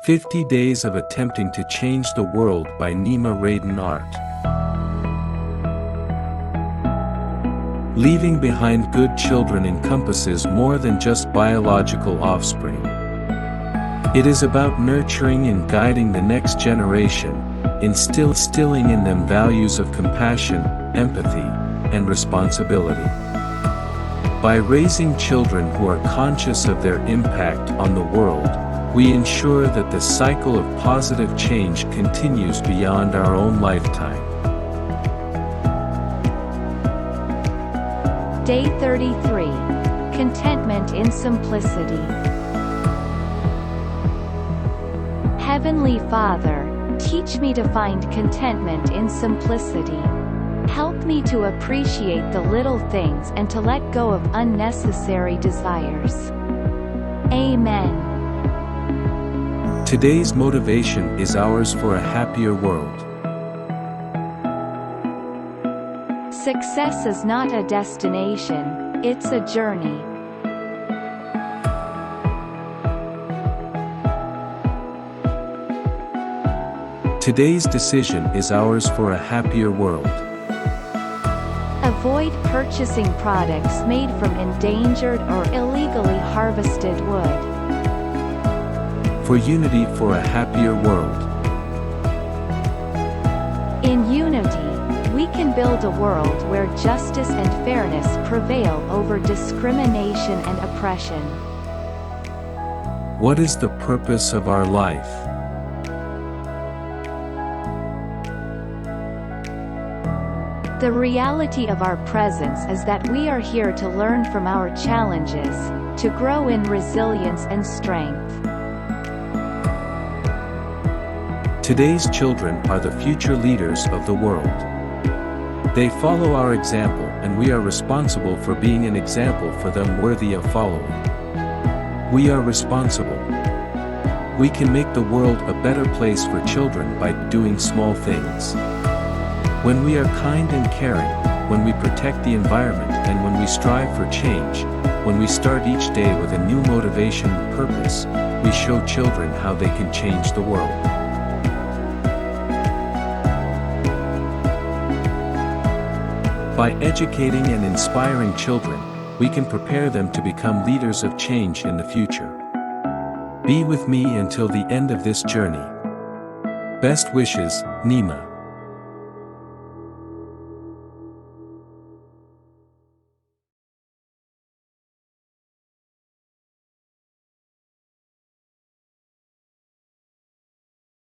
50 Days of Attempting to Change the World by Nima Radan Art. Leaving behind good children encompasses more than just biological offspring. It is about nurturing and guiding the next generation, instilling in them values of compassion, empathy, and responsibility. By raising children who are conscious of their impact on the world, we ensure that the cycle of positive change continues beyond our own lifetime. Day 33. Contentment in Simplicity. Heavenly Father, teach me to find contentment in simplicity. Help me to appreciate the little things and to let go of unnecessary desires. Amen. Today's motivation is ours for a happier world. Success is not a destination, it's a journey. Today's decision is ours for a happier world. Avoid purchasing products made from endangered or illegally harvested wood. For unity for a happier world. In unity, we can build a world where justice and fairness prevail over discrimination and oppression. What is the purpose of our life? The reality of our presence is that we are here to learn from our challenges, to grow in resilience and strength. Today's children are the future leaders of the world. They follow our example, and we are responsible for being an example for them worthy of following. We are responsible. We can make the world a better place for children by doing small things. When we are kind and caring, when we protect the environment, and when we strive for change, when we start each day with a new motivation and purpose, we show children how they can change the world. By educating and inspiring children, we can prepare them to become leaders of change in the future. Be with me until the end of this journey. Best wishes, Nima.